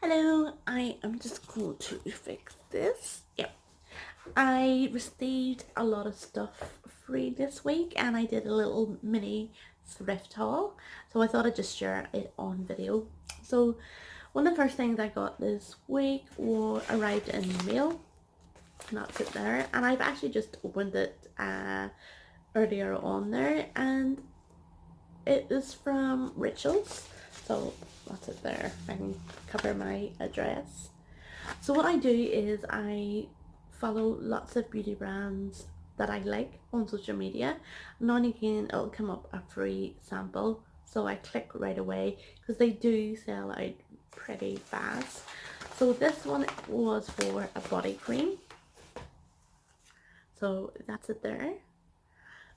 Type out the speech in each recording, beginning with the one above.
Hello, I am just going to fix this. Yep. I received a lot of stuff free this week and I did a little mini thrift haul. So I thought I'd just share it on video. So one of the first things I got this week arrived in the mail. And that's it there. And I've actually just opened it earlier on there, and it is from Rituals. So that's it there. I can cover my address. So what I do is I follow lots of beauty brands that I like on social media. Now and again it'll come up a free sample, so I click right away because they do sell out pretty fast. So this one was for a body cream, so that's it there.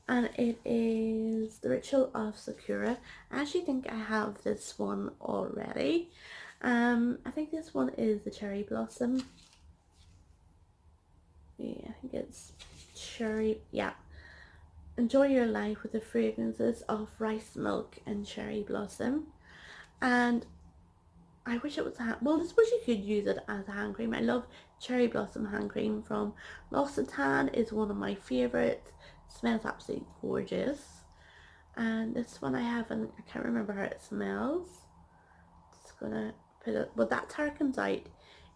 And it is the Ritual of Sakura. I actually think I have this one already. I think this one is the Cherry Blossom. Yeah, I think it's cherry. Yeah. Enjoy your life with the fragrances of rice milk and cherry blossom. And I wish it was well, I suppose you could use it as a hand cream. I love cherry blossom hand cream from L'Occitane. Is one of my favorites. Smells absolutely gorgeous. And this one I haven't, I can't remember how it smells. Just gonna put it, but that's how it comes out.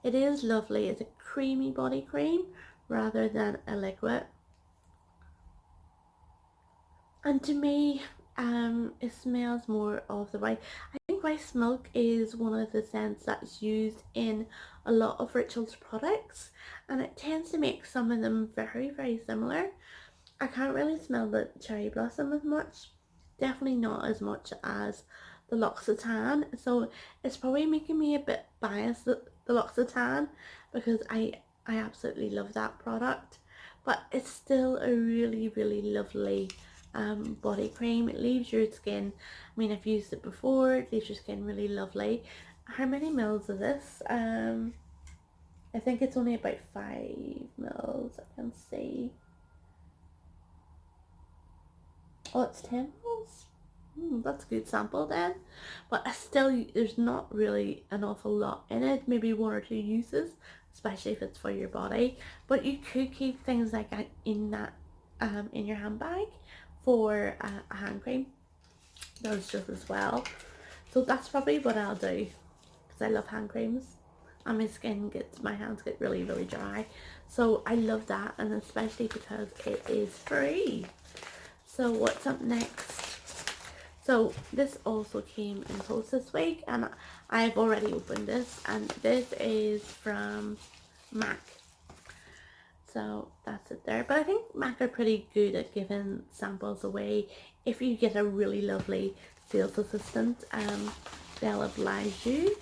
It is lovely. It's a creamy body cream rather than a liquid. And to me, it smells more of the rice. I think rice milk is one of the scents that's used in a lot of Rituals products, and it tends to make some of them very, very similar. I can't really smell the cherry blossom as much. Definitely not as much as the L'Occitane. So it's probably making me a bit biased the L'Occitane because I absolutely love that product. But it's still a really, really lovely body cream. It leaves your skin, I mean, I've used it before, it leaves your skin really lovely. How many mils is this? I think it's only about 5 mils, I can see. Oh, it's 10 mils? That's a good sample then. But still, there's not really an awful lot in it. Maybe one or two uses, especially if it's for your body. But you could keep things like that in your handbag for a hand cream. Does just as well. So that's probably what I'll do because I love hand creams. And my hands get really, really dry. So I love that, and especially because it is free. So what's up next? So this also came in post this week, and I've already opened this, and this is from MAC. So that's it there. But I think MAC are pretty good at giving samples away. If you get a really lovely sales assistant, they'll oblige you.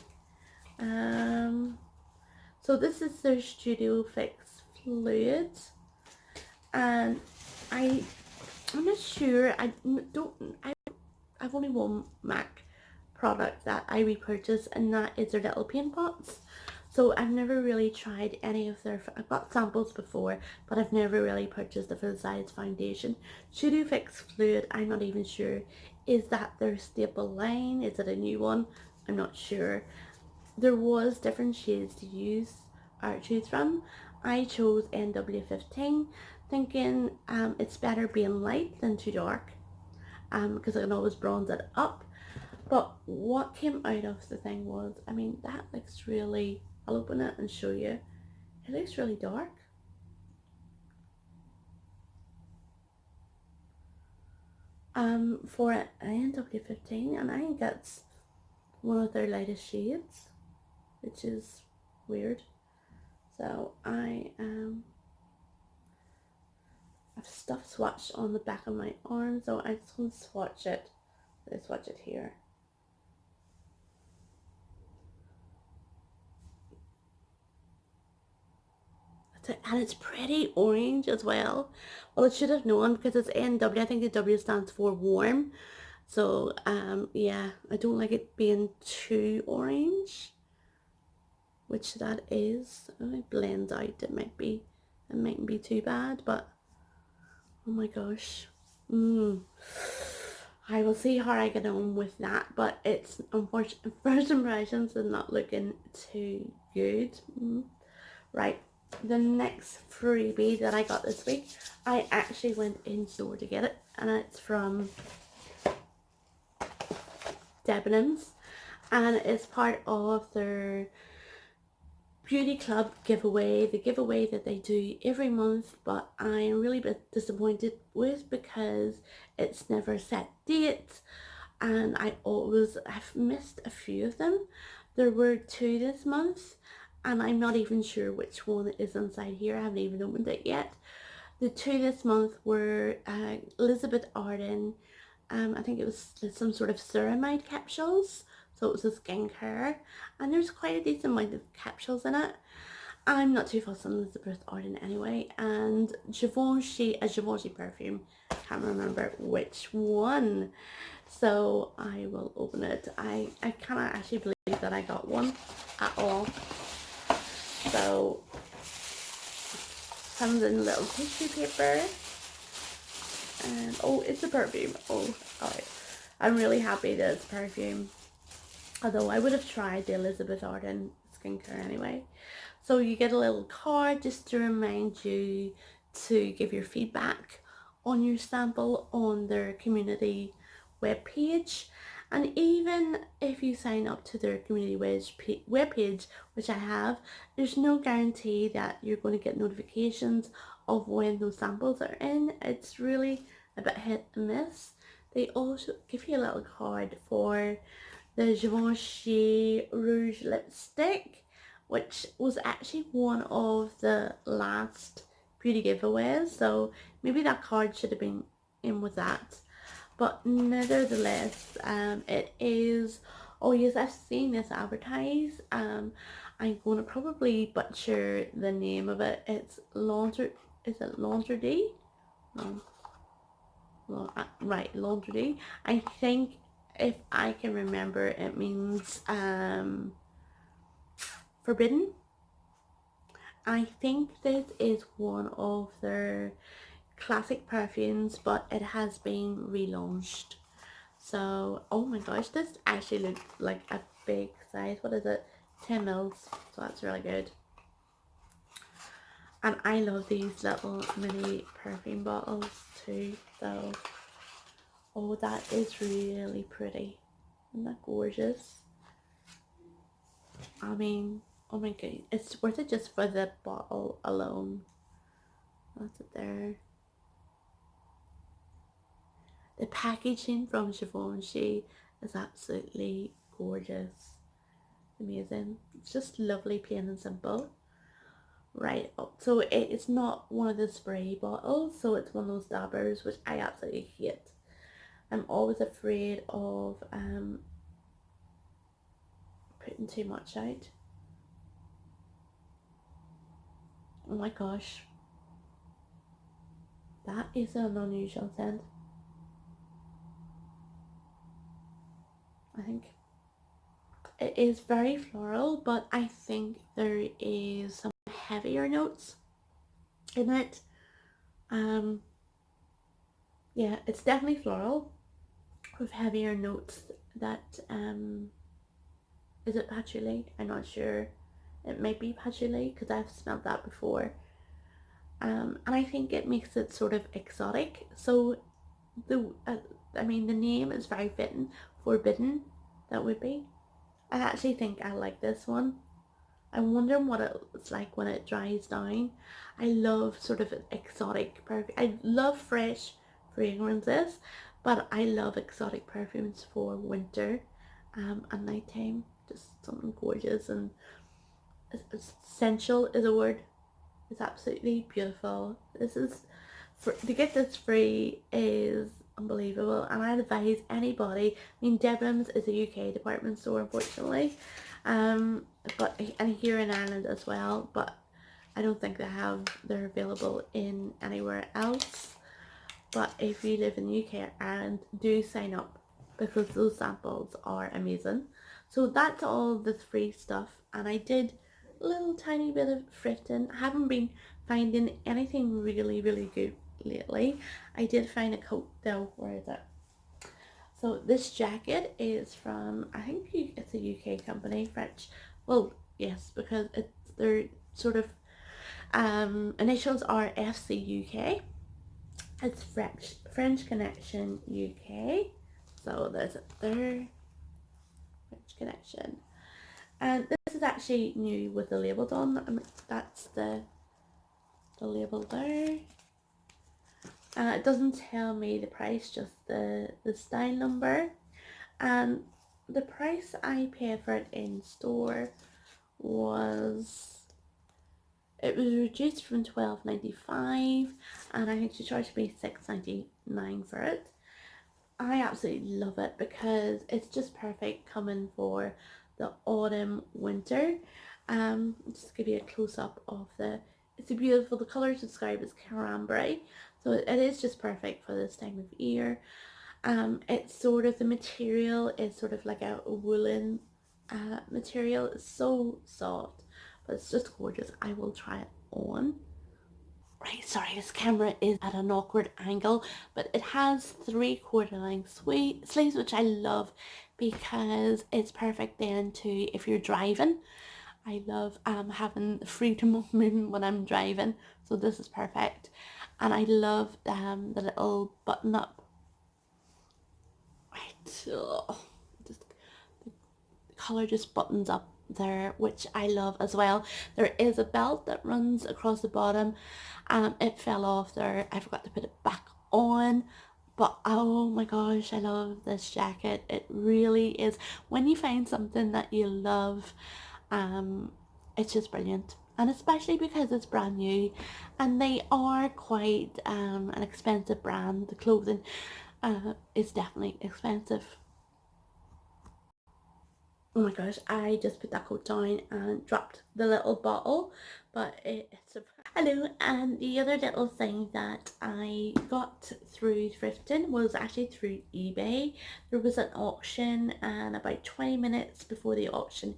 So this is their Studio Fix Fluid, and I'm not sure. I've only one MAC product that I repurchase, and that is their little paint pots. So I've never really tried any of their, I've got samples before, but I've never really purchased the full size foundation. Studio Fix Fluid, I'm not even sure. Is that their staple line? Is it a new one? I'm not sure. There was different shades to use or choose from. I chose NW15, thinking it's better being light than too dark, because I can always bronze it up. But what came out of the thing was, I mean, that looks really, I'll open it and show you. It looks really dark. For an NW15, and I think that's one of their lightest shades, which is weird. So I've stuff swatched on the back of my arm, so I just want to swatch it. Let's swatch it here. And it's pretty orange as well. Well, it should have known because it's NW. I think the W stands for warm. So yeah, I don't like it being too orange, which that is. It blends out. It mightn't be too bad, but oh my gosh. I will see how I get on with that, but it's unfortunate first impressions are not looking too good. Right, the next freebie that I got this week, I actually went in store to get it, and it's from Debenhams, and it's part of their beauty club giveaway, the giveaway that they do every month, but I'm really a bit disappointed with because it's never set dates, and I've missed a few of them. There were two this month, and I'm not even sure which one is inside here. I haven't even opened it yet. The two this month were Elizabeth Arden. I think it was some sort of ceramide capsules. So it was a skincare, and there's quite a decent amount of capsules in it. I'm not too fussed on Elizabeth Arden anyway. And Givenchy, a Givenchy perfume. Can't remember which one. So I will open it. I cannot actually believe that I got one at all. So comes in a little tissue paper. And oh, it's a perfume. Oh, alright. I'm really happy that it's perfume. Although I would have tried the Elizabeth Arden skincare anyway. So you get a little card just to remind you to give your feedback on your sample on their community webpage. And even if you sign up to their community webpage, which I have, there's no guarantee that you're going to get notifications of when those samples are in. It's really a bit hit and miss. They also give you a little card for the Givenchy Rouge lipstick, which was actually one of the last beauty giveaways, so maybe that card should have been in with that. But nevertheless, it is, oh yes, I've seen this advertised. I'm going to probably butcher the name of it. It's is it Laundry? No. Right, Laundry. I think if I can remember, it means forbidden. I think this is one of their classic perfumes, but it has been relaunched. So, oh my gosh, this actually looks like a big size. What is it? 10 mils. So that's really good. And I love these little mini perfume bottles too. So, oh, that is really pretty. Isn't that gorgeous? I mean, oh my god, it's worth it just for the bottle alone. That's it there. The packaging from Givenchy is absolutely gorgeous. Amazing. It's just lovely, plain and simple. Right, so it's not one of the spray bottles, so it's one of those dabbers, which I absolutely hate. I'm always afraid of putting too much out. Oh my gosh. That is an unusual scent. I think it is very floral, but I think there is some heavier notes in it. Yeah, it's definitely floral with heavier notes that is it patchouli? I'm not sure. It might be patchouli because I've smelled that before. And I think it makes it sort of exotic. So I mean, the name is very fitting. Forbidden, that would be. I actually think I like this one. I'm wondering what it's like when it dries down. I love sort of exotic perfume. I love fresh fragrances, but I love exotic perfumes for winter and nighttime. Just something gorgeous and essential is a word. It's absolutely beautiful. This is to get this free is unbelievable, and I advise anybody. I mean, Debenhams is a UK department store, unfortunately, but and here in Ireland as well. But I don't think they're available in anywhere else. But if you live in the UK or Ireland, do sign up because those samples are amazing. So that's all the free stuff, and I did a little tiny bit of thrifting. I haven't been finding anything really good lately. I did find a coat though. Where is it? So this jacket is from, I think it's a UK company, French. Well, yes, because it's their sort of initials are FC UK. It's French Connection UK. So there's their French Connection. And this is actually new with the label on. I mean, that's the label there. It doesn't tell me the price, just the style number. And the price I paid for it in store was, it was reduced from $12.95, and I think she charged me $6.99 for it. I absolutely love it because it's just perfect coming for the autumn winter. Just give you a close up of it's a beautiful, the colours described as cranberry, so it is just perfect for this time of year. It's sort of, the material is sort of like a woolen material. It's so soft, but it's just gorgeous. I will try it on. Right, sorry, this camera is at an awkward angle, but it has 3/4 length sleeves, which I love because it's perfect then to if you're driving. I love having the freedom of movement when I'm driving, so this is perfect. And I love the little button up. Right, just the collar just buttons up there, which I love as well. There is a belt that runs across the bottom. It fell off there. I forgot to put it back on. But oh my gosh, I love this jacket. It really is. When you find something that you love, it's just brilliant. And especially because it's brand new, and they are quite an expensive brand. The clothing is definitely expensive. Oh my gosh, I just put that coat down and dropped the little bottle, but it's a... Hello, and the other little thing that I got through thrifting was actually through eBay. There was an auction, and about 20 minutes before the auction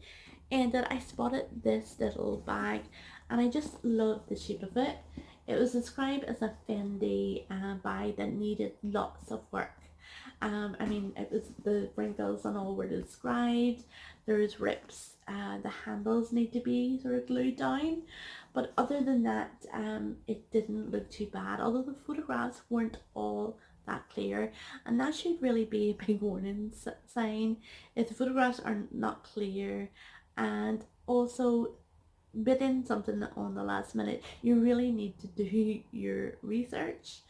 ended, I spotted this little bag, and I just loved the shape of it. It was described as a Fendi bag that needed lots of work. I mean, it was, the wrinkles and all were described. There's rips. The handles need to be sort of glued down. But other than that, it didn't look too bad. Although the photographs weren't all that clear. And that should really be a big warning sign. If the photographs are not clear, and also bidding something on the last minute, you really need to do your research.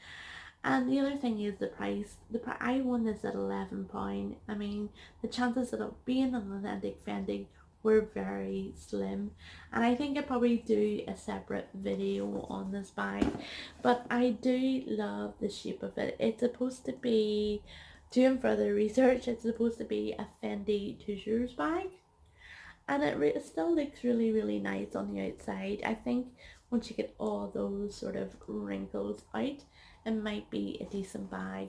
And the other thing is the price. I won this at £11. I mean, the chances of it being an authentic Fendi were very slim, and I think I'd probably do a separate video on this bag. But I do love the shape of it. It's supposed to be, doing further research, it's supposed to be a Fendi Toujours bag, and it still looks really nice on the outside. I think once you get all those sort of wrinkles out, it might be a decent bag.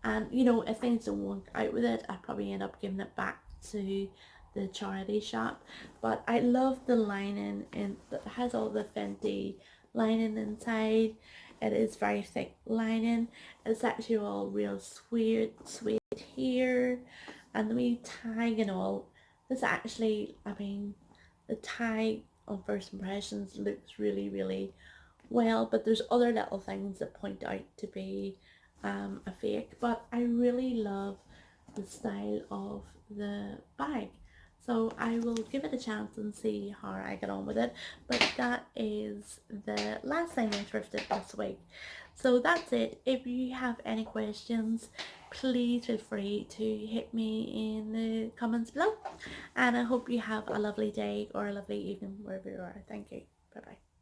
And you know, if things don't work out with it, I probably end up giving it back to the charity shop. But I love the lining, and it has all the Fenty lining inside. It is very thick lining. It's actually all real sweet here, and the wee tag and all. This actually, I mean, the tag on first impressions looks really well, but there's other little things that point out to be a fake. But I really love the style of the bag, so I will give it a chance and see how I get on with it. But that is the last thing I thrifted this week. So that's it. If you have any questions, please feel free to hit me in the comments below, and I hope you have a lovely day or a lovely evening wherever you are. Thank you. Bye bye.